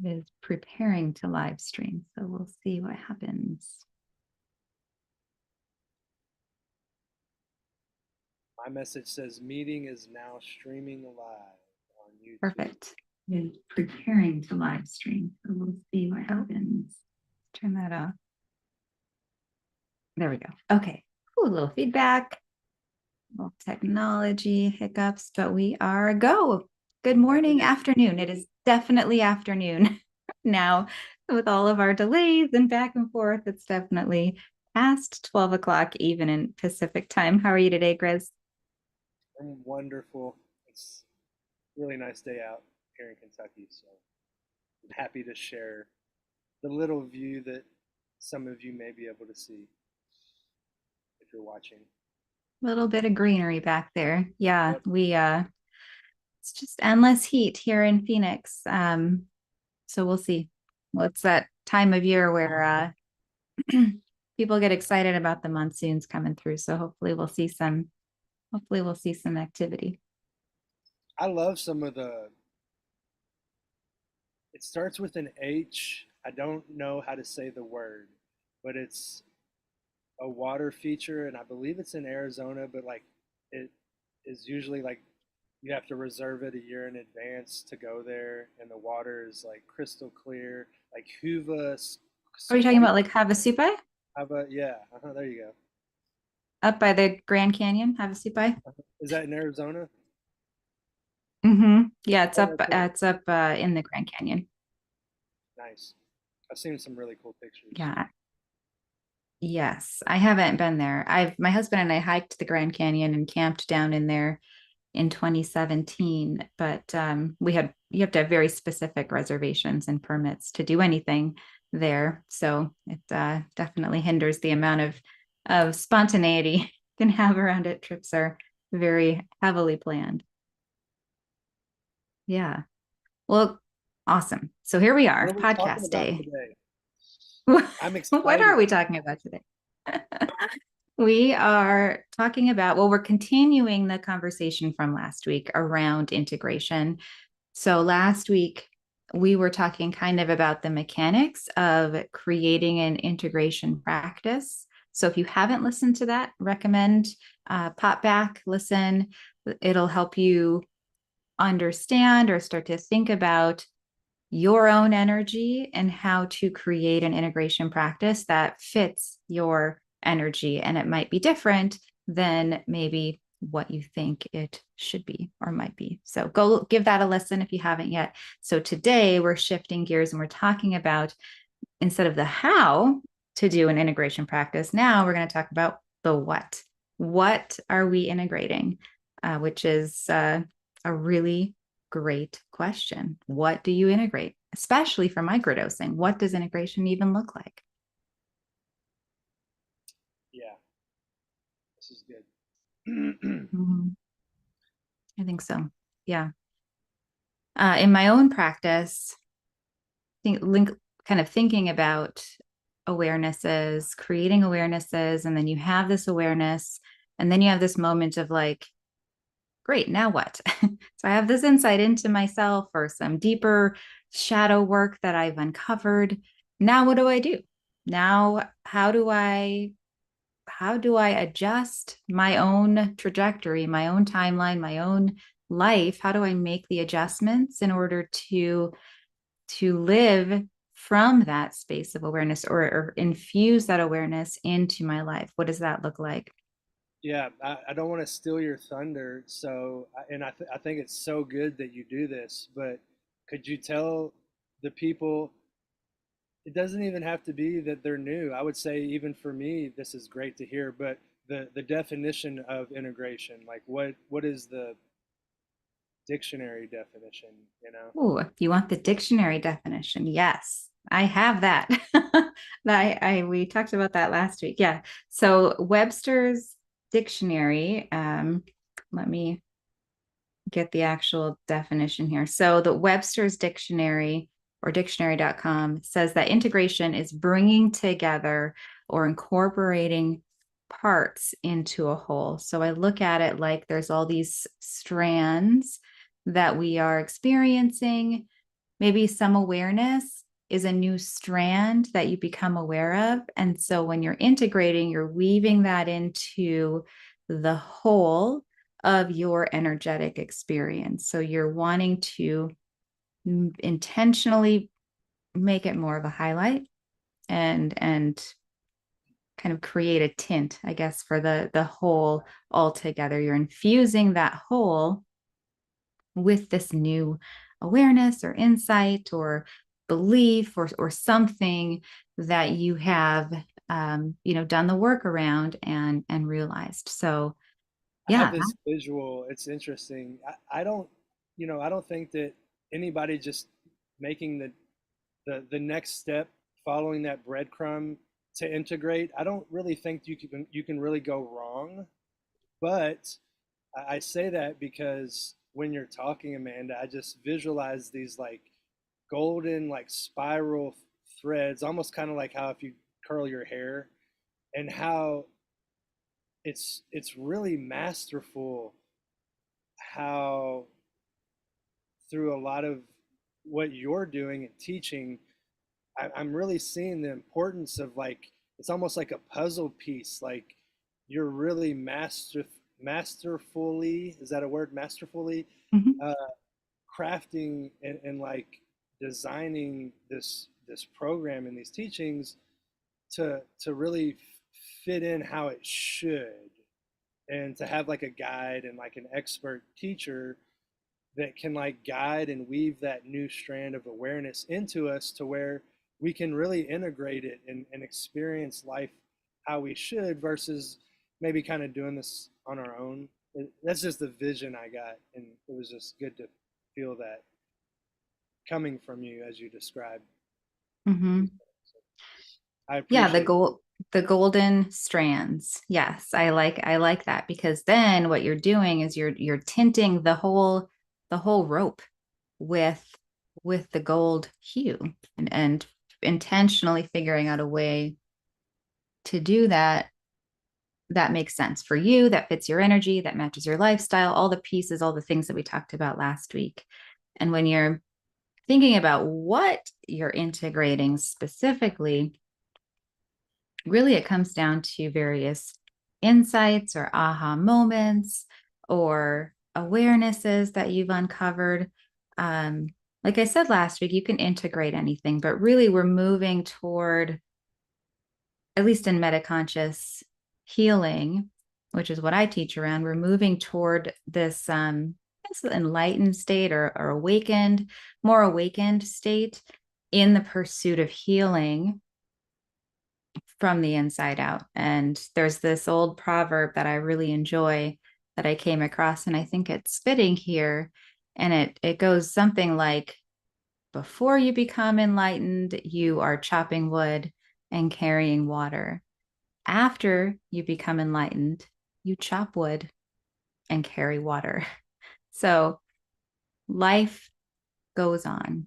It is preparing to live stream, so we'll see what happens. My message says meeting is now streaming live on YouTube. Perfect. It is preparing to live stream, so we'll see what happens. Turn that off. There we go. Okay. Ooh, a little feedback, little technology hiccups, but we are a go. Good morning, afternoon. It is definitely afternoon now with all of our delays and back and forth. It's definitely past 12 o'clock, even in Pacific time. How are you today, Grizz? I'm wonderful. It's a really nice day out here in Kentucky, so I'm happy to share the little view that some of you may be able to see if you're watching. A little bit of greenery back there. Yeah, Yep. it's just endless heat here in Phoenix. So we'll see. Well, it's that time of year where people get excited about the monsoons coming through. So hopefully we'll see some activity. I love some of the, it starts with an H. I don't know how to say the word, but it's a water feature, and I believe it's in Arizona, but like it is usually like you have to reserve it a year in advance to go there, and the water is like crystal clear, like Huva. Are you talking about like Havasupai Hava, yeah, there you go. up by the Grand Canyon? Havasupai? Is that in Arizona? Yeah, Oh, that's it. it's up in the Grand Canyon. Nice. I've seen some really cool pictures. Yeah. Yes, I haven't been there. My husband and I hiked the Grand Canyon and camped down in there in 2017, but you have to have very specific reservations and permits to do anything there. So it definitely hinders the amount of spontaneity you can have around it. Trips are very heavily planned. Yeah. Well, awesome. So here we What are, are we talking podcast about day. today? I'm What are excited. we talking about today? We are talking about, well, we're continuing the conversation from last week around integration. So last week, we were talking kind of about the mechanics of creating an integration practice. So if you haven't listened to that, recommend pop back, listen. It'll help you understand or start to think about your own energy and how to create an integration practice that fits your energy. And it might be different than maybe what you think it should be or might be. So go give that a listen if you haven't yet. So today we're shifting gears and we're talking about, instead of the how to do an integration practice, now we're going to talk about the what. What are we integrating? Which is a really great question. What do you integrate, especially for microdosing? What does integration even look like? Yeah, this is good. Mhm. I think so. Yeah. In my own practice, kind of thinking about awarenesses, creating awarenesses, and then you have this awareness, and then you have this moment of like, great, now what? So I have this insight into myself or some deeper shadow work that I've uncovered. Now what do I do? Now how do I adjust my own trajectory, my own timeline, my own life? How do I make the adjustments in order to live from that space of awareness, or infuse that awareness into my life? What does that look like? Yeah, I don't want to steal your thunder. So, I think it's so good that you do this, but could you tell the people, it doesn't even have to be that they're new. I would say, even for me, this is great to hear, but the definition of integration, like what is the dictionary definition, you know? Oh, if you want the dictionary definition, yes, I have that. We talked about that last week. Yeah. So Webster's dictionary, let me get the actual definition here. So the Webster's dictionary, or dictionary.com, says that integration is bringing together or incorporating parts into a whole. So I look at it like there's all these strands that we are experiencing. maybe some awareness is a new strand that you become aware of. And so when you're integrating, you're weaving that into the whole of your energetic experience. So you're wanting to intentionally make it more of a highlight and kind of create a tint, I guess, for the whole altogether. You're infusing that whole with this new awareness or insight or belief or something that you have done the work around and realized. So I have yeah. this visual. It's interesting. I don't, I don't think that anybody just making the next step, following that breadcrumb to integrate, I don't really think you can really go wrong. But I say that because when you're talking, Amanda, I just visualize these like golden, like spiral threads, almost kind of like how if you curl your hair, and how it's really masterful how through a lot of what you're doing and teaching, I'm really seeing the importance of like it's almost like a puzzle piece. Like you're really masterfully, is that a word? Masterfully Mhm. uh, crafting and like designing this program and these teachings to really fit in how it should, and to have like a guide and like an expert teacher that can like guide and weave that new strand of awareness into us to where we can really integrate it and experience life how we should versus maybe kind of doing this on our own. That's just the vision I got, and it was just good to feel that coming from you as you described these Mhm. things. So I Yeah, appreciate it. the golden strands. Yes, I like that because then what you're doing is you're tinting the whole rope with with the gold hue and intentionally figuring out a way to do that that makes sense for you, that fits your energy, that matches your lifestyle, all the pieces, all the things that we talked about last week. And when you're thinking about what you're integrating specifically, really it comes down to various insights or aha moments or awarenesses that you've uncovered. Um, like I said last week, you can integrate anything, but really we're moving toward, at least in metaconscious healing, which is what I teach around, we're moving toward this enlightened state or awakened, more awakened state in the pursuit of healing from the inside out. And there's this old proverb that I really enjoy that I came across, and I think it's fitting here. And it goes something like, before you become enlightened, you are chopping wood and carrying water. After you become enlightened, you chop wood and carry water. So life goes on.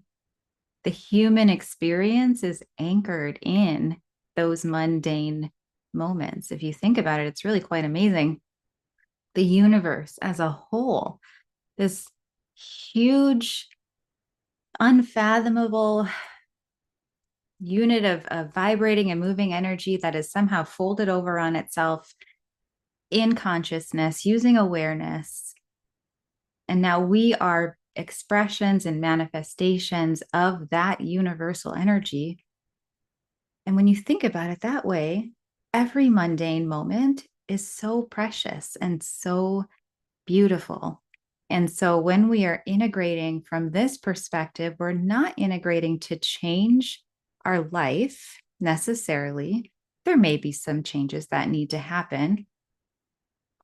The human experience is anchored in those mundane moments. If you think about it, it's really quite amazing. The universe as a whole, this huge, unfathomable unit of vibrating and moving energy that is somehow folded over on itself in consciousness using awareness. And now we are expressions and manifestations of that universal energy. And when you think about it that way, every mundane moment is so precious and so beautiful. And so when we are integrating from this perspective, we're not integrating to change our life necessarily. There may be some changes that need to happen,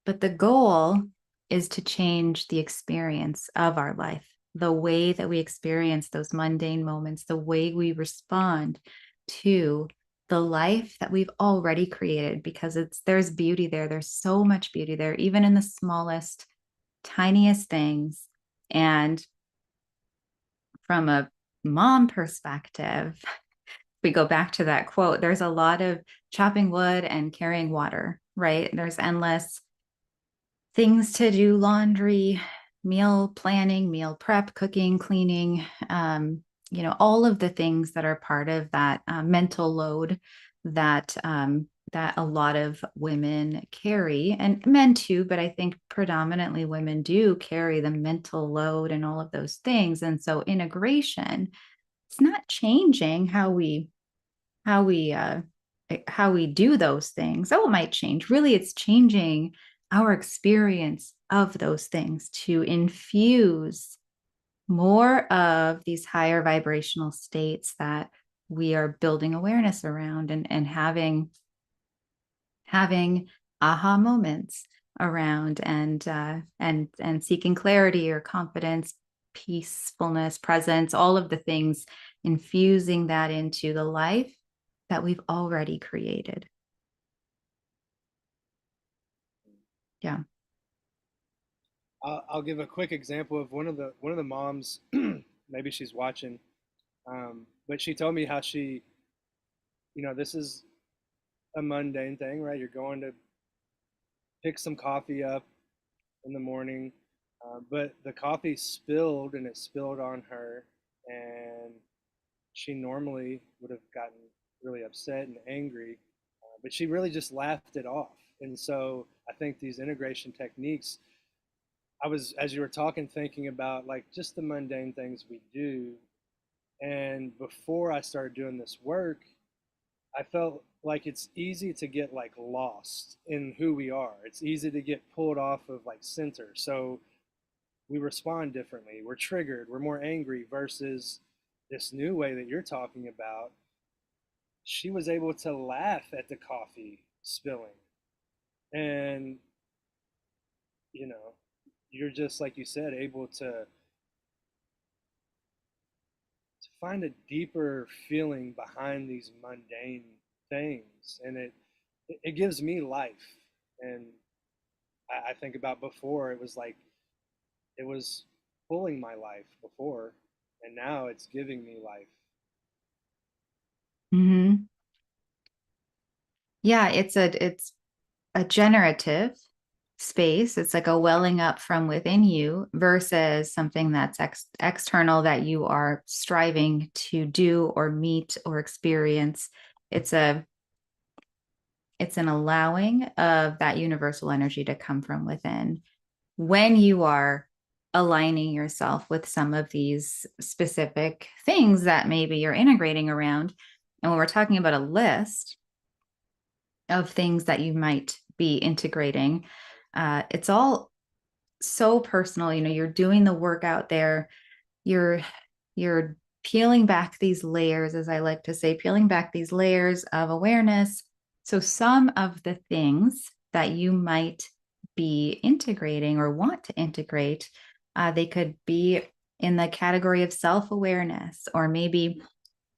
but the goal is to change the experience of our life, the way that we experience those mundane moments, the way we respond to the life that we've already created, because there's beauty there. There's so much beauty there, even in the smallest, tiniest things. And from a mom perspective, we go back to that quote, there's a lot of chopping wood and carrying water, right? There's endless things to do, laundry, meal planning, meal prep, cooking, cleaning, all of the things that are part of that mental load that that a lot of women carry, and men too, but I think predominantly women do carry the mental load and all of those things. And so integration, it's not changing how we uh how we do those things. Oh, it might change. Really, it's changing our experience of those things to infuse more of these higher vibrational states that we are building awareness around, and having aha moments around, and seeking clarity or confidence, peacefulness, presence, all of the things, infusing that into the life that we've already created. Yeah. I'll give a quick example of one of the moms. Maybe she's watching, but she told me how she, this is a mundane thing, right? You're going to pick some coffee up in the morning, but the coffee spilled and it spilled on her, and she normally would have gotten really upset and angry, but she really just laughed it off. And so I think these integration techniques, I was, as you were talking, thinking about like just the mundane things we do. And before I started doing this work, I felt like it's easy to get like lost in who we are. It's easy to get pulled off of like center. So we respond differently. We're triggered. We're more angry versus this new way that you're talking about. She was able to laugh at the coffee spilling. And, you know, you're just, like you said, able to find a deeper feeling behind these mundane things. And it gives me life. And I think about before, it was like, it was pulling my life before, and now it's giving me life. Mm-hmm. Yeah, it's a generative space. It's like a welling up from within you versus something that's external that you are striving to do or meet or experience. It's a it's an allowing of that universal energy to come from within when you are aligning yourself with some of these specific things that maybe you're integrating around. And when we're talking about a list of things that you might be integrating, it's all so personal. You're doing the work out there. You're you're peeling back these layers, as I like to say, peeling back these layers of awareness. So some of the things that you might be integrating or want to integrate, they could be in the category of self-awareness, or maybe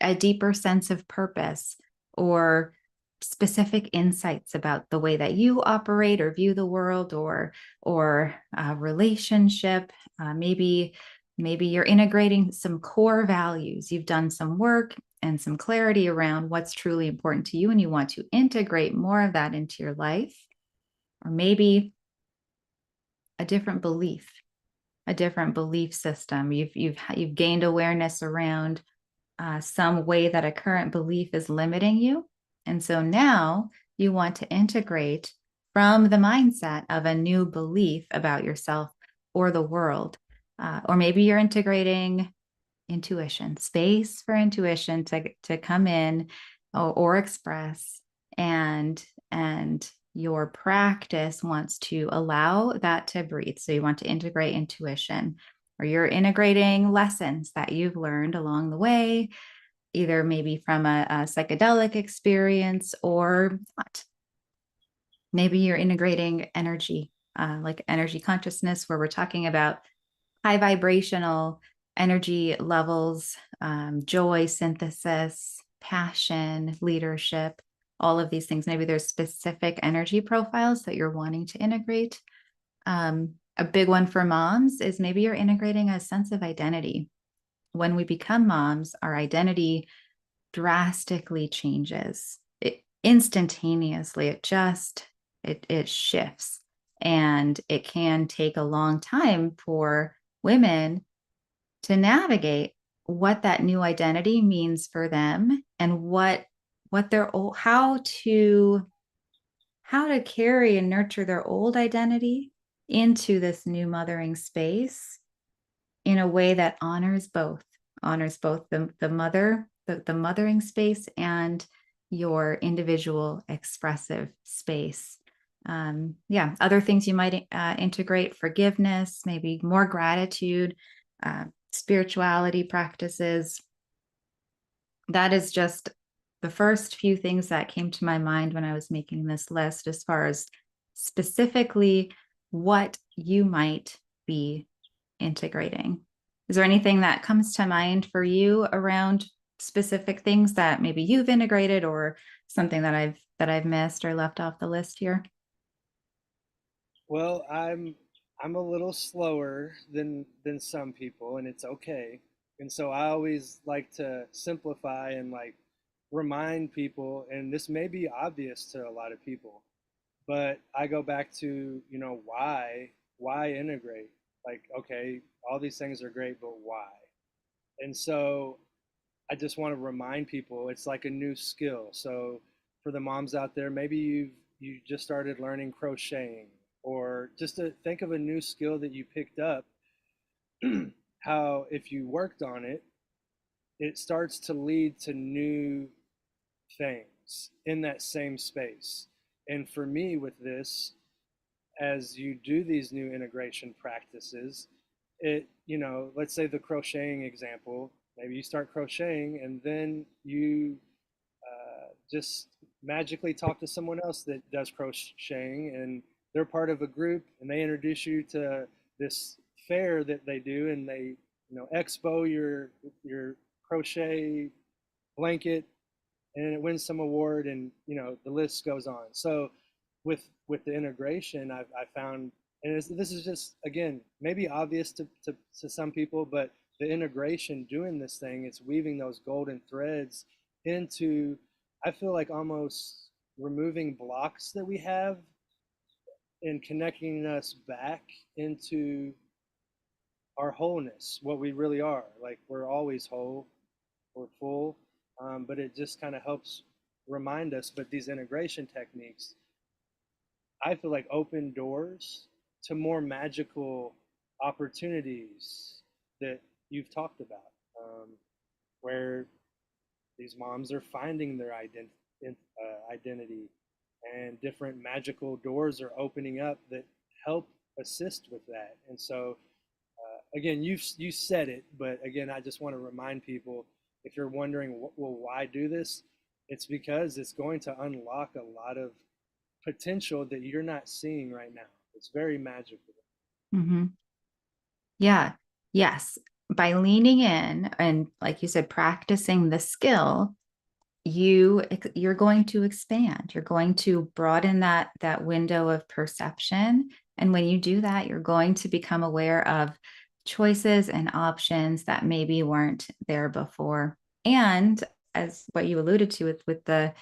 a deeper sense of purpose, or specific insights about the way that you operate or view the world, or a relationship. Maybe you're integrating some core values. You've done some work and some clarity around what's truly important to you, and you want to integrate more of that into your life. Or maybe a different belief, a different belief system. You've gained awareness around some way that a current belief is limiting you. And so now you want to integrate from the mindset of a new belief about yourself or the world. Or maybe you're integrating intuition, space for intuition to come in, or express, and your practice wants to allow that to breathe. So you want to integrate intuition, or you're integrating lessons that you've learned along the way, either maybe from a psychedelic experience or not. Maybe you're integrating energy, like energy consciousness, where we're talking about high vibrational energy levels, joy synthesis, passion, leadership, all of these things. Maybe there's specific energy profiles that you're wanting to integrate. A big one for moms is maybe you're integrating a sense of identity. When we become moms, our identity drastically changes. It instantaneously, it shifts. And it can take a long time for women to navigate what that new identity means for them and what their old how to carry and nurture their old identity into this new mothering space in a way that honors both the mother, the mothering space and your individual expressive space. Yeah, other things you might integrate: forgiveness, maybe more gratitude, spirituality practices. That is just the first few things that came to my mind when I was making this list, as far as specifically what you might be integrating. Is there anything that comes to mind for you around specific things that maybe you've integrated, or something that I've missed or left off the list here? Well, I'm a little slower than some people, and it's okay. And so I always like to simplify and like remind people, and this may be obvious to a lot of people, but I go back to, why integrate? Like, okay, all these things are great, but why? And so I just want to remind people it's like a new skill. So for the moms out there, maybe you just started learning crocheting, or just to think of a new skill that you picked up, how if you worked on it, it starts to lead to new things in that same space. And for me with this, as you do these new integration practices, let's say the crocheting example, maybe you start crocheting and then you just magically talk to someone else that does crocheting, and they're part of a group, and they introduce you to this fair that they do, and they expo your crochet blanket, and it wins some award, and the list goes on. So with the integration, I found, and this is just, again, maybe obvious to some people, but the integration, doing this thing, it's weaving those golden threads into, I feel like, almost removing blocks that we have and connecting us back into our wholeness, what we really are. Like, we're always whole, we're full, but it just kind of helps remind us. But these integration techniques, I feel like, open doors to more magical opportunities that you've talked about, where these moms are finding their identity, and different magical doors are opening up that help assist with that. And so, again, you said it, but again, I just want to remind people, if you're wondering, well, why do this? It's because it's going to unlock a lot of potential that you're not seeing right now. It's very magical. Mm-hmm. Yeah. Yes. By leaning in and, like you said, practicing the skill, you're going to expand. You're going to broaden that window of perception. And when you do that, you're going to become aware of choices and options that maybe weren't there before. And as what you alluded to with the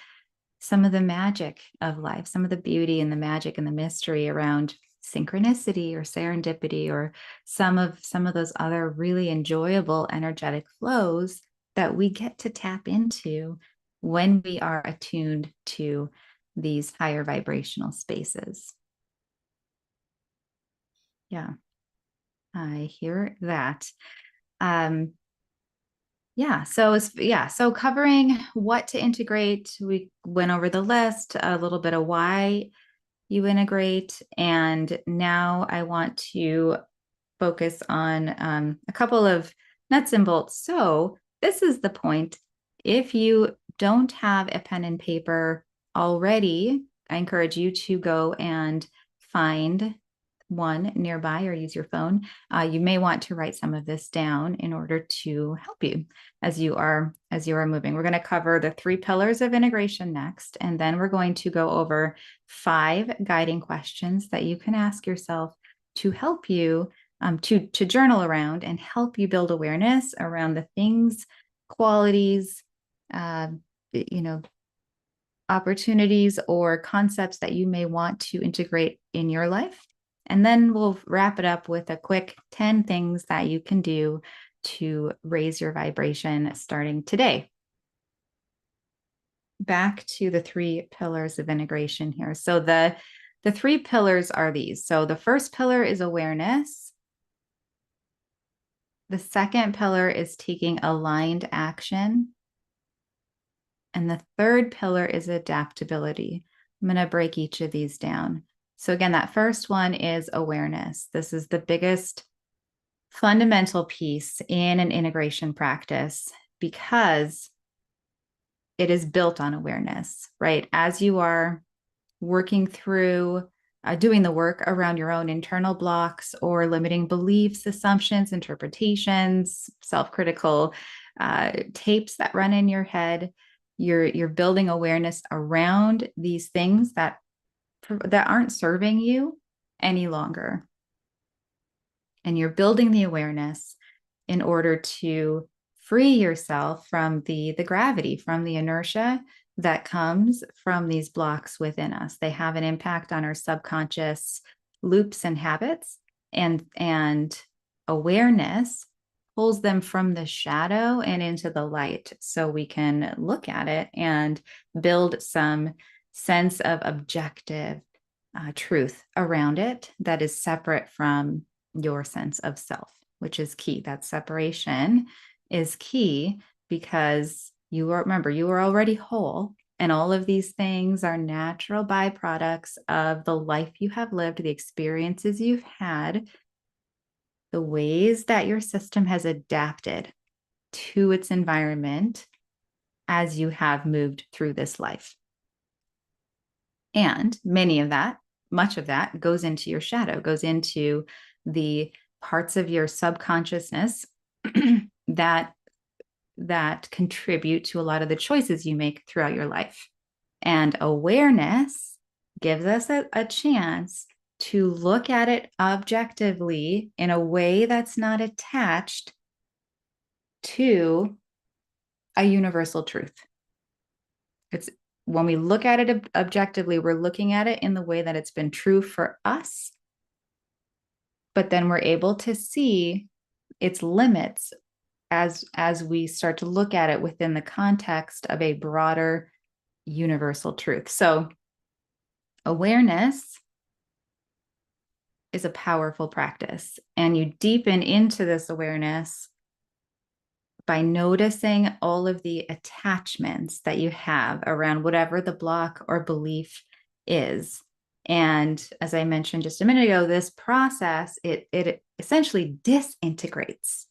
some of the magic of life, some of the beauty and the magic and the mystery around synchronicity or serendipity, or some of those other really enjoyable energetic flows that we get to tap into when we are attuned to these higher vibrational spaces. Yeah, I hear that. Um, so covering what to integrate, we went over the list, a little bit of why you integrate. And now I want to focus on a couple of nuts and bolts. So, this is the point. If you don't have a pen and paper already, I encourage you to go and find one nearby or use your phone. You may want to write some of this down in order to help you as you are moving. We're going to cover the 3 pillars of integration next, and then we're going to go over 5 guiding questions that you can ask yourself to help you to journal around and help you build awareness around the things, qualities, uh, you know, opportunities or concepts that you may want to integrate in your life. And then we'll wrap it up with a quick 10 things that you can do to raise your vibration starting today. Back to the 3 pillars of integration here. So the 3 pillars are these. So the first pillar is awareness. The second pillar is taking aligned action. And the third pillar is adaptability. I'm going to break each of these down. So again, that first one is awareness. This is the biggest fundamental piece in an integration practice because it is built on awareness, right? As you are working through doing the work around your own internal blocks or limiting beliefs, assumptions, interpretations, self-critical tapes that run in your head, you're building awareness around these things that aren't serving you any longer. And you're building the awareness in order to free yourself from the gravity, from the inertia that comes from these blocks within us. They have an impact on our subconscious loops and habits, and awareness pulls them from the shadow and into the light so we can look at it and build some sense of objective truth around it that is separate from your sense of self, which is key. That separation is key because you are already whole. And all of these things are natural byproducts of the life you have lived, the experiences you've had, the ways that your system has adapted to its environment as you have moved through this life. And much of that goes into your shadow, goes into the parts of your subconsciousness that contribute to a lot of the choices you make throughout your life. And awareness gives us a chance to look at it objectively in a way that's not attached to a universal truth. It's when we look at it objectively, we're looking at it in the way that it's been true for us, but then we're able to see its limits as we start to look at it within the context of a broader universal truth. So awareness is a powerful practice, and you deepen into this awareness by noticing all of the attachments that you have around whatever the block or belief is. And as I mentioned just a minute ago, this process, it essentially disintegrates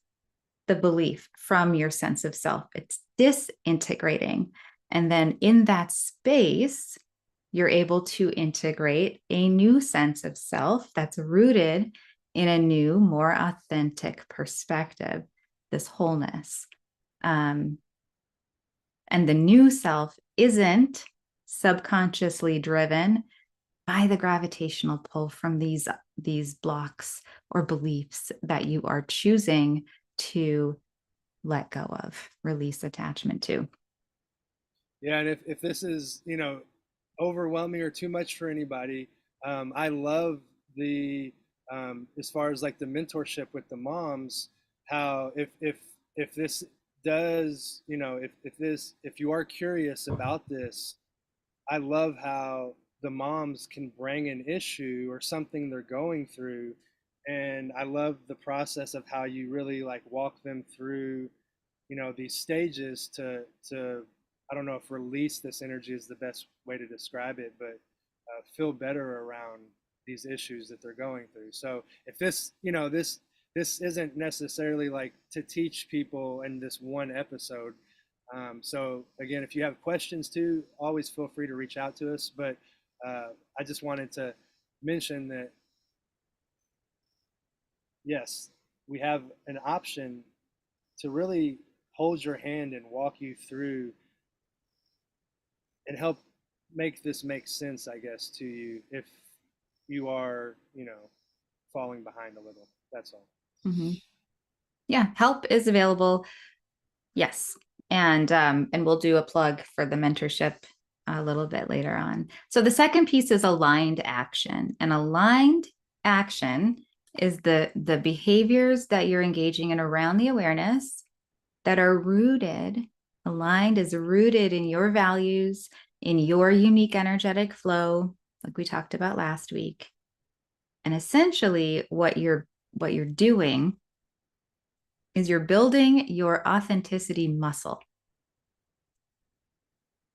the belief from your sense of self. It's disintegrating. And then in that space, you're able to integrate a new sense of self that's rooted in a new, more authentic perspective, this wholeness. And the new self isn't subconsciously driven by the gravitational pull from these blocks or beliefs that you are choosing to let go of, release attachment to. Yeah, and if this is, overwhelming or too much for anybody, I love the as far as like the mentorship with the moms, how if this does, if you are curious about this, I love how the moms can bring an issue or something they're going through, and I love the process of how you really like walk them through, these stages to I don't know if release this energy is the best way to describe it, but feel better around these issues that they're going through. So if this, this isn't necessarily like to teach people in this one episode. So again, if you have questions too, always feel free to reach out to us. But I just wanted to mention that yes, we have an option to really hold your hand and walk you through and help make this make sense, I guess, to you if you are, falling behind a little. That's all. Mm-hmm. Yeah, help is available. Yes. And we'll do a plug for the mentorship a little bit later on. So the second piece is aligned action. And aligned action is the behaviors that you're engaging in around the awareness that are rooted, aligned, is rooted in your values, in your unique energetic flow, like we talked about last week. And essentially what you're doing is you're building your authenticity muscle.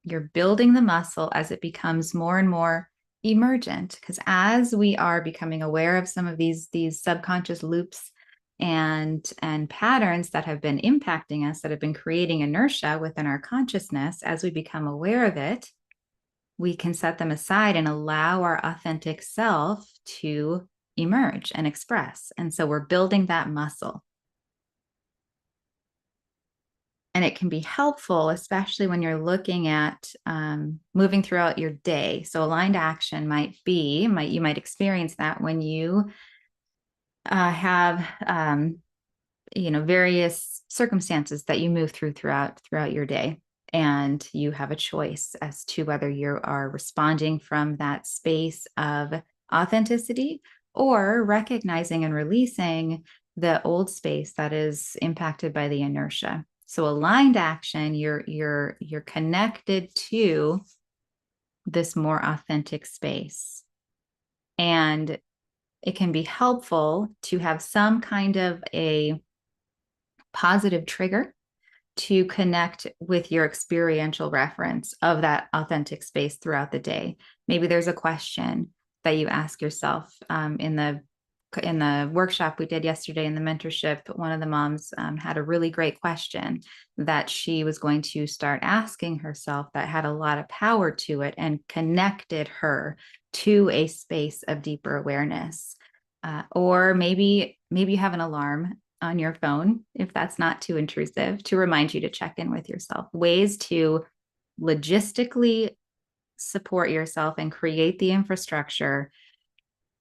You're building the muscle as it becomes more and more emergent, because as we are becoming aware of some of these subconscious loops and patterns that have been impacting us, that have been creating inertia within our consciousness, as we become aware of it, we can set them aside and allow our authentic self to emerge and express. And so we're building that muscle. And it can be helpful, especially when you're looking at moving throughout your day. So aligned action you might experience that when you have various circumstances that you move throughout your day, and you have a choice as to whether you are responding from that space of authenticity or recognizing and releasing the old space that is impacted by the inertia. So aligned action, you're connected to this more authentic space, and it can be helpful to have some kind of a positive trigger to connect with your experiential reference of that authentic space throughout the day. Maybe there's a question that you ask yourself. In the workshop we did yesterday in the mentorship, one of the moms had a really great question that she was going to start asking herself, that had a lot of power to it and connected her to a space of deeper awareness. Or maybe you have an alarm on your phone, if that's not too intrusive, to remind you to check in with yourself. Ways to logistically support yourself and create the infrastructure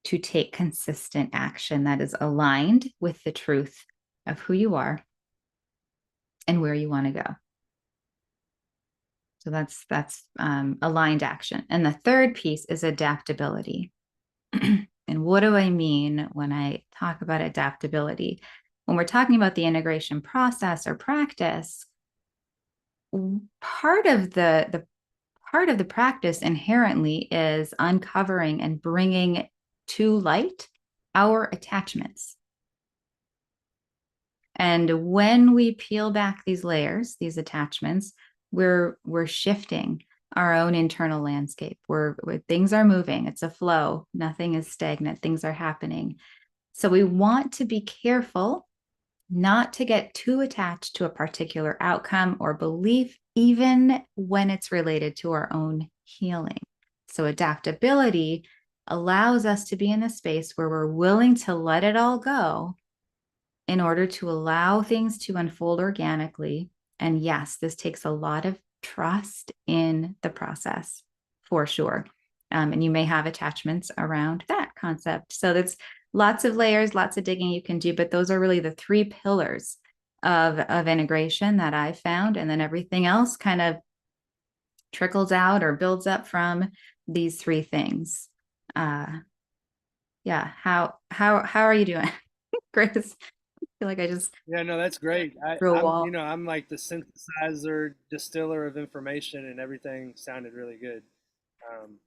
to take consistent action that is aligned with the truth of who you are and where you want to go. So that's aligned action. And the third piece is adaptability. And what do I mean when I talk about adaptability? When we're talking about the integration process or practice, part of the practice inherently is uncovering and bringing to light our attachments. And when we peel back these layers, these attachments, we're shifting our own internal landscape. Where things are moving. It's a flow. Nothing is stagnant. Things are happening. So we want to be careful not to get too attached to a particular outcome or belief, even when it's related to our own healing. So adaptability allows us to be in a space where we're willing to let it all go in order to allow things to unfold organically. And yes, this takes a lot of trust in the process, for sure. And you may have attachments around that concept. So that's lots of layers, lots of digging you can do, but those are really the three pillars of integration that I found. And then everything else kind of trickles out or builds up from these three things. Yeah. How are you doing, Grace? I feel like I just Yeah, no, that's great. threw a I'm, wall. I'm like the synthesizer, distiller of information, and everything sounded really good. Um,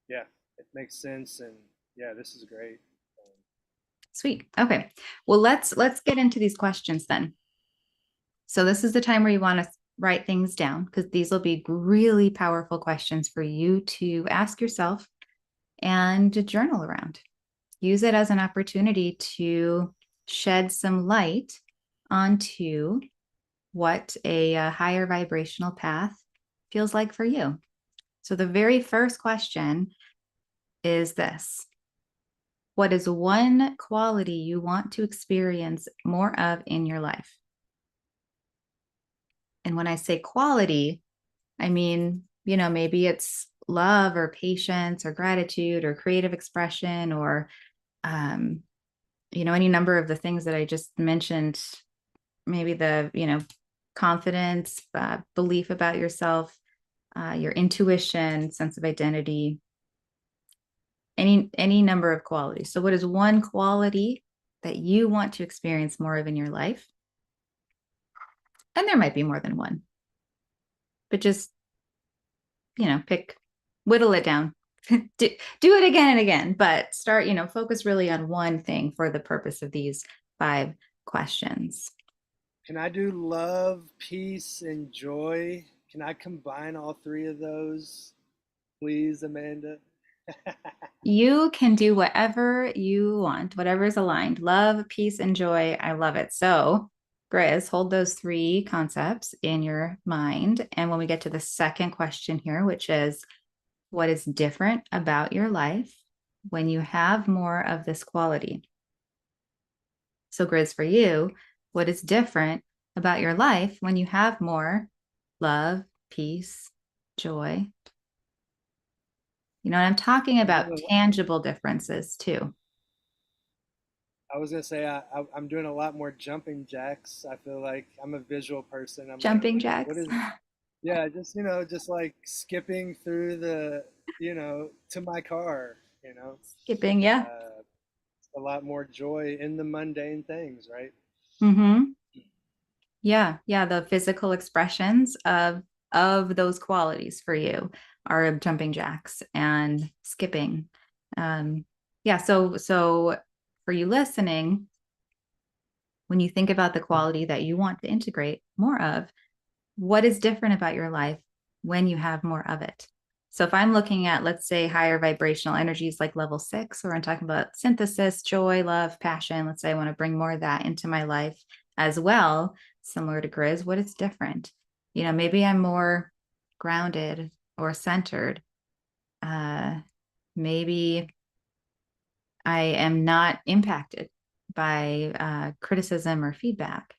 yeah, it makes sense, and yeah, this is great. Sweet. Okay. Well, let's get into these questions then. So this is the time where you want to write things down, because these will be really powerful questions for you to ask yourself and to journal around. Use it as an opportunity to shed some light onto what a higher vibrational path feels like for you. So the very first question is this: what is one quality you want to experience more of in your life? And when I say quality, I mean, maybe it's love or patience or gratitude or creative expression or, any number of the things that I just mentioned. Maybe confidence, belief about yourself, your intuition, sense of identity. any number of qualities. So what is one quality that you want to experience more of in your life? And there might be more than one, but just, pick, whittle it down. Do it again and again, but start, focus really on one thing for the purpose of these 5 questions. Can I do love, peace, and joy? Can I combine all three of those, please, Amanda? You can do whatever you want, whatever is aligned. Love, peace, and joy. I love it. So, Grizz, hold those 3 concepts in your mind. And when we get to the second question here, which is what is different about your life when you have more of this quality? So, Grizz, for you, what is different about your life when you have more love, peace, joy? I'm talking I'm about doing. tangible differences too. I was gonna say I'm doing a lot more jumping jacks. I feel like I'm a visual person. I'm like, Jumping what jacks. is? Yeah, just just like skipping through to my car. Skipping, yeah. Uh, a lot more joy in the mundane things, right? Mm-hmm. Yeah, yeah. The physical expressions of those qualities for you are jumping jacks and skipping. Um, yeah, so for you listening, when you think about the quality that you want to integrate more of, what is different about your life when you have more of it? So if I'm looking at, let's say, higher vibrational energies like level 6, or I'm talking about synthesis, joy, love, passion, let's say I want to bring more of that into my life as well, similar to Grizz, what is different? Maybe I'm more grounded or centered. Maybe I am not impacted by criticism or feedback,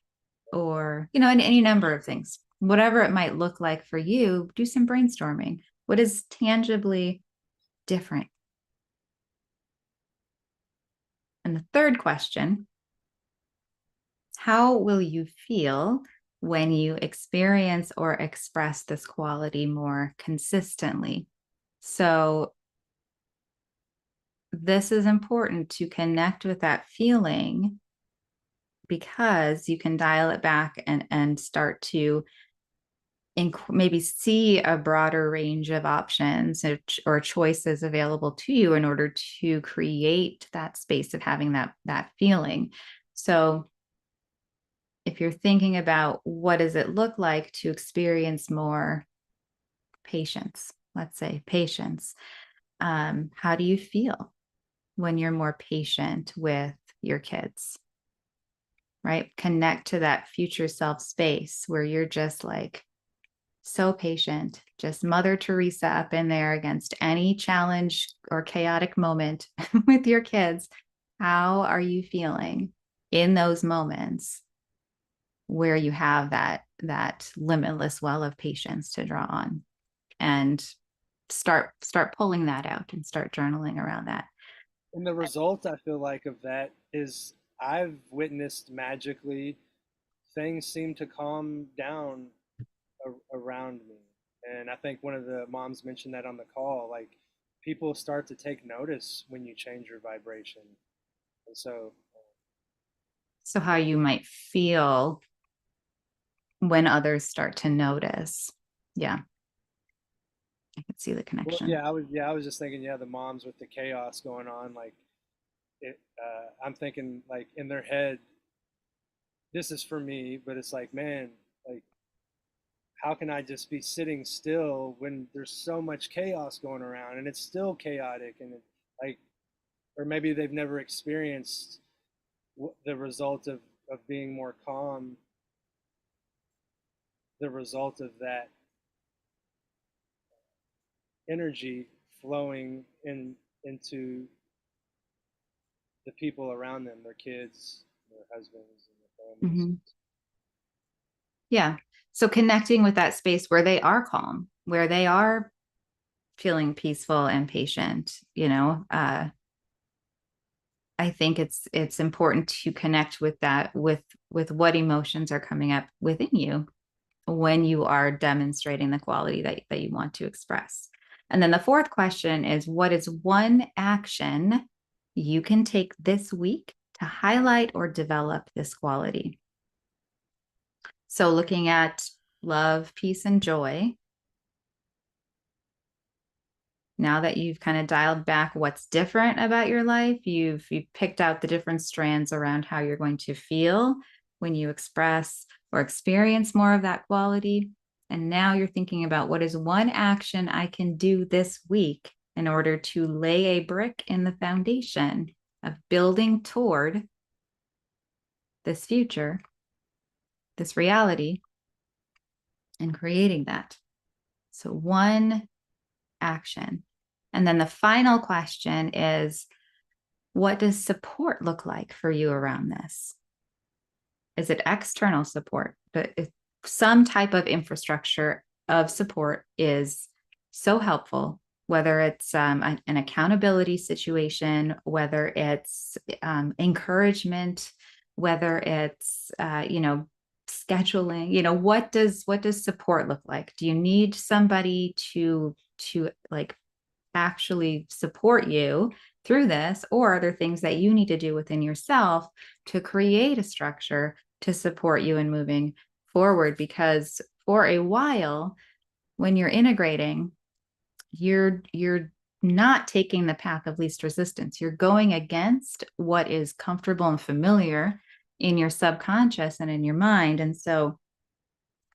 or, any number of things. Whatever it might look like for you, do some brainstorming. What is tangibly different? And the third question, how will you feel when you experience or express this quality more consistently? So, this is important to connect with that feeling because you can dial it back and start to maybe see a broader range of options or choices available to you in order to create that space of having that feeling. So if you're thinking about what does it look like to experience more patience, let's say patience, how do you feel when you're more patient with your kids? Right? Connect to that future self space where you're just like so patient, just Mother Teresa up in there against any challenge or chaotic moment with your kids. How are you feeling in those moments where you have that limitless well of patience to draw on, and start pulling that out and start journaling around that. And the result I feel like of that is I've witnessed magically things seem to calm down around me. And I think one of the moms mentioned that on the call, like people start to take notice when you change your vibration. And so, So how you might feel when others start to notice. Yeah, I can see the well, connection. I was just thinking, yeah, the moms with the chaos going on, like I'm thinking like in their head, this is for me, but it's like, man, like how can I just be sitting still when there's so much chaos going around and it's still chaotic and like, or maybe they've never experienced the result of being more calm, the result of that energy flowing into the people around them, their kids, their husbands, and their families. Mm-hmm. Yeah. So connecting with that space where they are calm, where they are feeling peaceful and patient, I think it's important to connect with that, with what emotions are coming up within you when you are demonstrating the quality that you want to express. And then the fourth question is, what is one action you can take this week to highlight or develop this quality? So looking at love, peace, and joy, now that you've kind of dialed back what's different about your life, you've picked out the different strands around how you're going to feel when you express or experience more of that quality. And now you're thinking about what is one action I can do this week in order to lay a brick in the foundation of building toward this future, this reality, and creating that. So one action. And then the final question is, what does support look like for you around this? Is it external support? But some type of infrastructure of support is so helpful, whether it's an accountability situation, whether it's encouragement, whether it's scheduling. What does support look like? Do you need somebody to like actually support you through this, or are there things that you need to do within yourself to create a structure to support you in moving forward? Because for a while, when you're integrating, you're not taking the path of least resistance. You're going against what is comfortable and familiar in your subconscious and in your mind. And so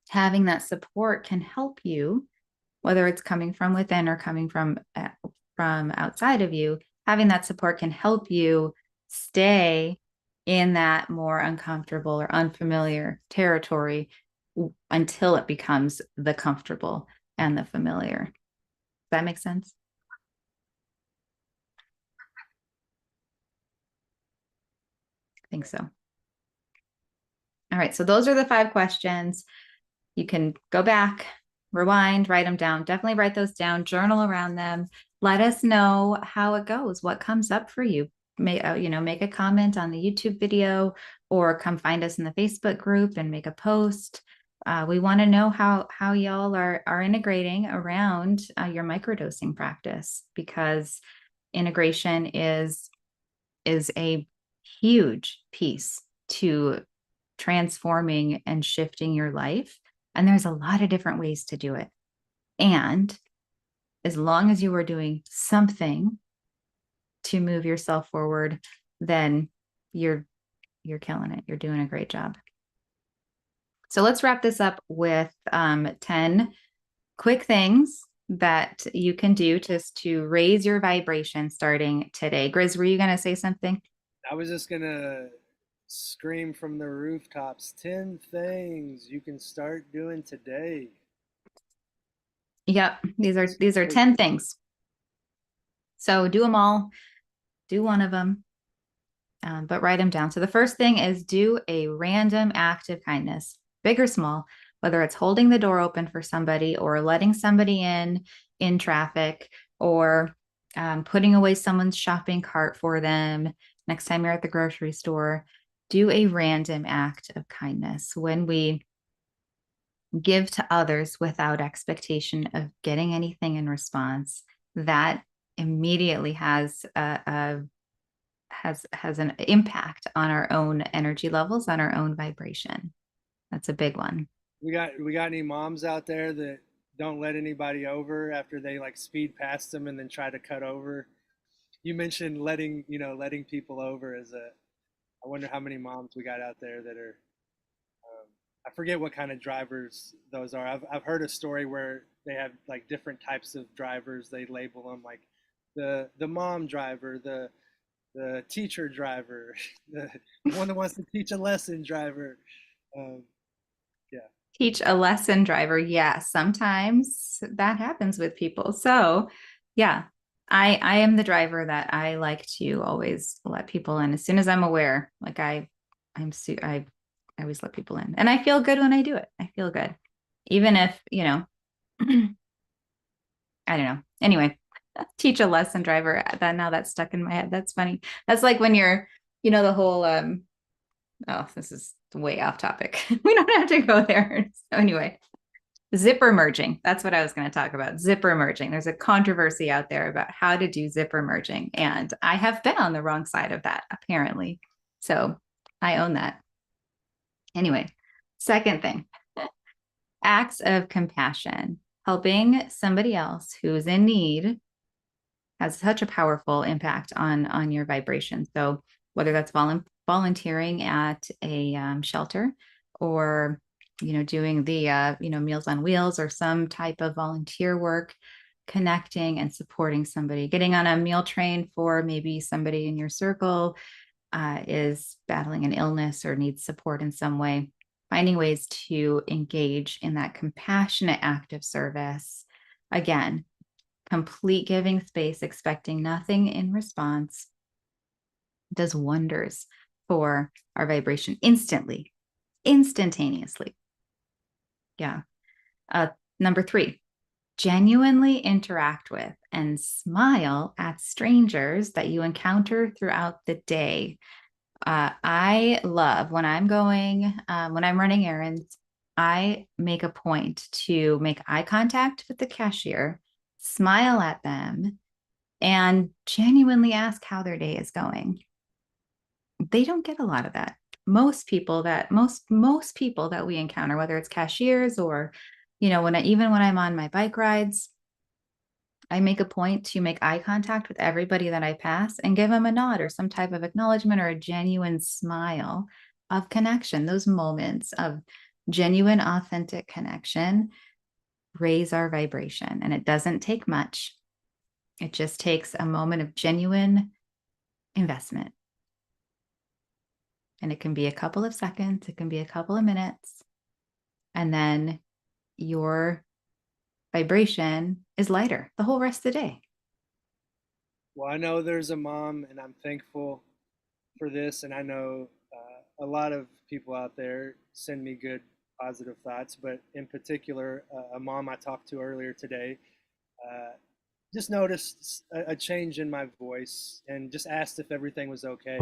having that support can help you, whether it's coming from within or coming from outside of you. Having that support can help you stay in that more uncomfortable or unfamiliar territory until it becomes the comfortable and the familiar. Does that make sense? I think so. All right, so those are the 5 questions. You can go back, rewind, write them down. Definitely write those down, journal around them. Let us know how it goes, what comes up for you. Make a comment on the YouTube video, or come find us in the Facebook group and make a post. We want to know how y'all are integrating around your microdosing practice, because integration is a huge piece to transforming and shifting your life. And there's a lot of different ways to do it. And as long as you are doing something to move yourself forward, then you're killing it. You're doing a great job. So let's wrap this up with 10 quick things that you can do just to raise your vibration starting today. Grizz, were you going to say something? I was just gonna scream from the rooftops, 10 things you can start doing today. Yep, these are So these are great. 10 things. So do them all, do one of them, but write them down. So the first thing is, do a random act of kindness, big or small, whether it's holding the door open for somebody, or letting somebody in traffic, or putting away someone's shopping cart for them. Next time you're at the grocery store, do a random act of kindness. When we give to others without expectation of getting anything in response, that immediately has an impact on our own energy levels, on our own vibration. That's a big one. We got any moms out there that don't let anybody over after they like speed past them and then try to cut over? You mentioned letting people over as a. I wonder how many moms we got out there that are. I forget what kind of drivers those are. I've heard a story where they have like different types of drivers. They label them like the mom driver, the teacher driver, the one that wants to teach a lesson driver. Um, yeah, Teach a lesson driver. Yeah, sometimes that happens with people. So, yeah, I am the driver that I like to always let people in as soon as I'm aware. Like I always let people in, and I feel good when I do it. I feel good, even if I don't know. Anyway, teach a lesson driver. That now that's stuck in my head. That's funny. That's like when you're, the whole oh, this is way off topic. We don't have to go there. So anyway, Zipper merging. That's what I was going to talk about. Zipper merging. There's a controversy out there about how to do zipper merging. And I have been on the wrong side of that, apparently. So I own that. Anyway, second thing, acts of compassion. Helping somebody else who's in need has such a powerful impact on your vibration. So whether that's volunteering at a shelter, or doing the Meals on Wheels, or some type of volunteer work, connecting and supporting somebody, getting on a meal train for maybe somebody in your circle is battling an illness or needs support in some way, finding ways to engage in that compassionate act of service. Again, complete giving space, expecting nothing in response, does wonders for our vibration instantly, instantaneously. Yeah. Number 3, genuinely interact with and smile at strangers that you encounter throughout the day. I love when I'm running errands, I make a point to make eye contact with the cashier, smile at them, and genuinely ask how their day is going. They don't get a lot of that. Most people that we encounter, whether it's cashiers or, even when I'm on my bike rides, I make a point to make eye contact with everybody that I pass and give them a nod or some type of acknowledgement or a genuine smile of connection. Those moments of genuine, authentic connection raise our vibration. And it doesn't take much. It just takes a moment of genuine investment. And it can be a couple of seconds, it can be a couple of minutes. And then your vibration is lighter the whole rest of the day. Well, I know there's a mom, and I'm thankful for this. And I know a lot of people out there send me good, positive thoughts. But in particular, a mom I talked to earlier today uh, just noticed a change in my voice and just asked if everything was okay.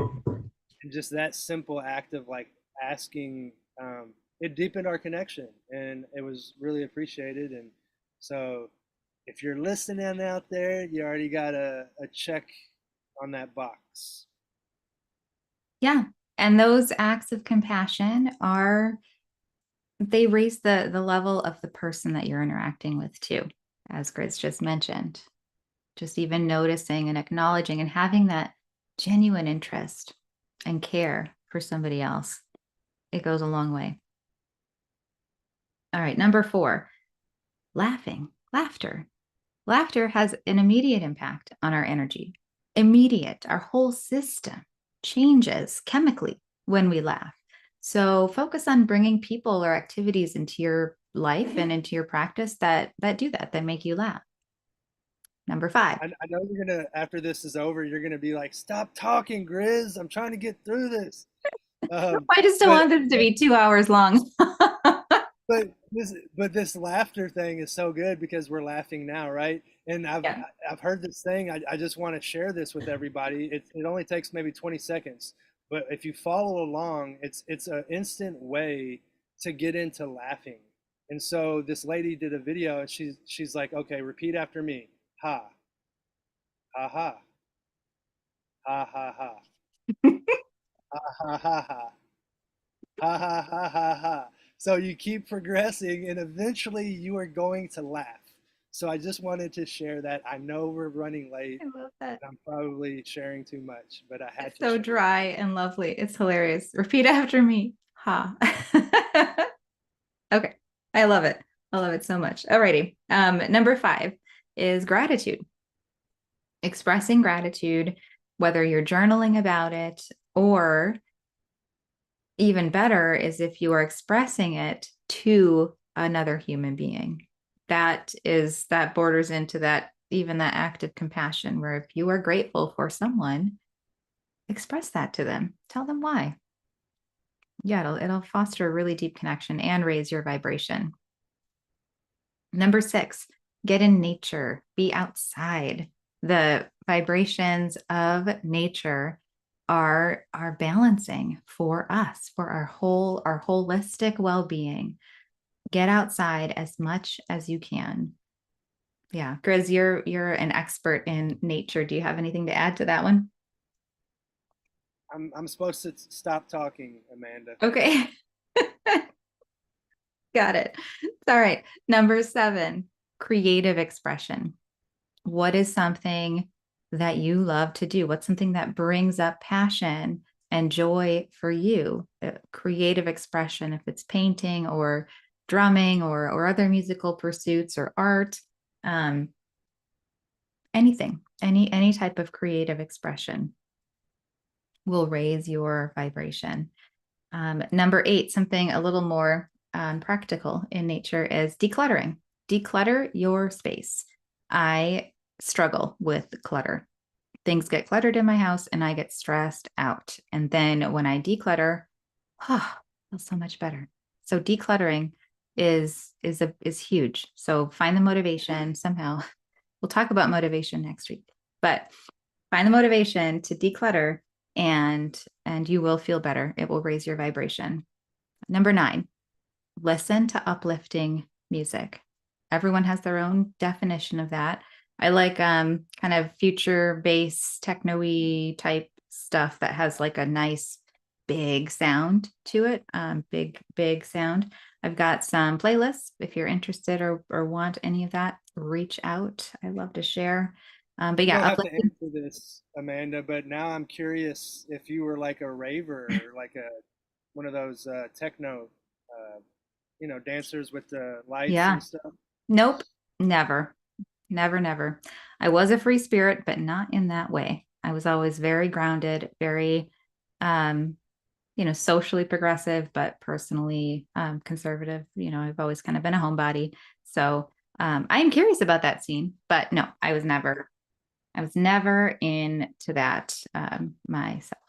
And just that simple act of like asking, it deepened our connection, and it was really appreciated. And so, if you're listening out there, you already got a check on that box. Yeah. And those acts of compassion they raise the level of the person that you're interacting with too, as Grizz just mentioned. Just even noticing and acknowledging and having that genuine interest and care for somebody else, it goes a long way. All right, number 4, laughter. Laughter has an immediate impact on our energy. Immediate. Our whole system changes chemically when we laugh. So focus on bringing people or activities into your life and into your practice that do that, that make you laugh. Number 5. I know you're gonna, after this is over, you're gonna be like, "Stop talking, Grizz. I'm trying to get through this." Um, I just don't but want this to be 2 hours long. but this laughter thing is so good because we're laughing now, right? And Yeah. I've heard this thing. I just want to share this with everybody. It only takes maybe 20 seconds, but if you follow along, it's an instant way to get into laughing. And so this lady did a video, and she's like, "Okay, repeat after me. Ha ha ha ha ha ha ha ha ha ha." Ha ha ha ha ha. So you keep progressing, and eventually you are going to laugh. So I just wanted to share that. I know we're running late, I love that. and I'm probably sharing too much, but I had It's to so share. dry and lovely. It's hilarious. Repeat after me. Ha. Okay. I love it. I love it so much. Alrighty. Number 5 is gratitude. Expressing gratitude, whether you're journaling about it, or even better is if you are expressing it to another human being. That borders into that, even that act of compassion, where if you are grateful for someone, express that to them. Tell them why. Yeah, it'll foster a really deep connection and raise your vibration. Number 6, get in nature, be outside. The vibrations of nature are balancing for us, for our holistic well-being. Get outside as much as you can. Yeah. Grizz, you're an expert in nature. Do you have anything to add to that one? I'm supposed to stop talking, Amanda. Okay. Got it. All right. Number 7, creative expression. What is something that you love to do? What's something that brings up passion and joy for you? Creative expression, if it's painting or drumming or other musical pursuits or art, um, anything, any type of creative expression will raise your vibration. Number 8, something a little more practical in nature is decluttering. Declutter your space. I struggle with clutter. Things get cluttered in my house and I get stressed out. And then when I declutter, oh, I feel so much better. So decluttering is huge. So find the motivation somehow. We'll talk about motivation next week, but find the motivation to declutter and you will feel better. It will raise your vibration. Number 9, listen to uplifting music. Everyone has their own definition of that. I like kind of future bass techno-y type stuff that has like a nice big sound to it. Big sound. I've got some playlists. If you're interested or want any of that, reach out. I love to share. But You yeah, don't have to uplifting. answer this, Amanda, but now I'm curious if you were like a raver, or like a one of those techno, uh, dancers with the lights Yeah. and stuff. Nope. Never. Never, never. I was a free spirit, but not in that way. I was always very grounded, very, um, socially progressive, but personally conservative. I've always kind of been a homebody. So I am curious about that scene, but no, I was never into that myself.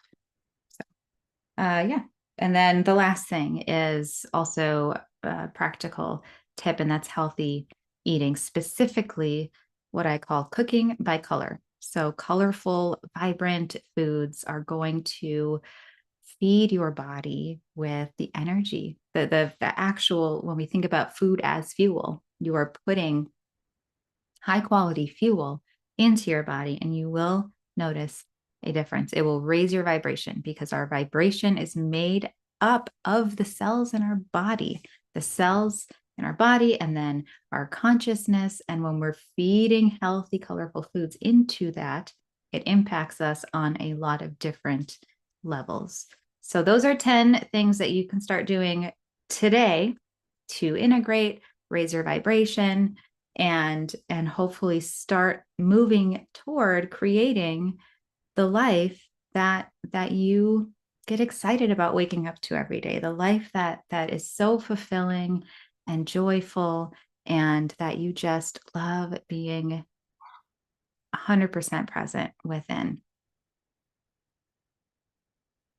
Yeah. And then the last thing is also a practical tip, and that's healthy eating, specifically what I call cooking by color. So, colorful, vibrant foods are going to feed your body with the energy, the actual, when we think about food as fuel, you are putting high quality fuel into your body, and you will notice a difference. It will raise your vibration because our vibration is made up of the cells in our body, the cells in our body, and then our consciousness. And when we're feeding healthy, colorful foods into that, it impacts us on a lot of different levels. So, those are 10 things that you can start doing today to integrate, raise your vibration, and hopefully start moving toward creating the life that you get excited about waking up to every day, the life that is so fulfilling and joyful, and that you just love being 100% present within.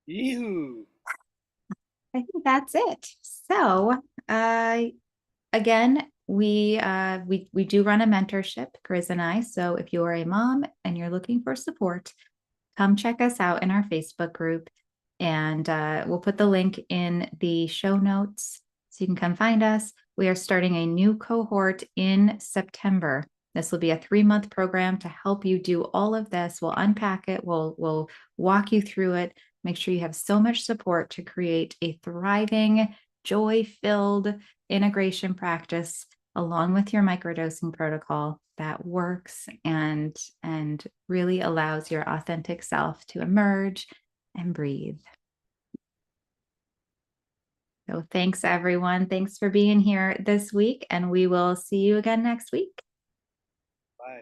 Ew. I think that's it. So, uh, again, we do run a mentorship, Chris and I. So if you are a mom and you're looking for support, come check us out in our Facebook group, and we'll put the link in the show notes so you can come find us. We are starting a new cohort in September. This will be a 3-month program to help you do all of this. We'll unpack it. We'll walk you through it. Make sure you have so much support to create a thriving, joy-filled integration practice along with your microdosing protocol that works and really allows your authentic self to emerge and breathe. So thanks everyone. Thanks for being here this week, and we will see you again next week. Bye.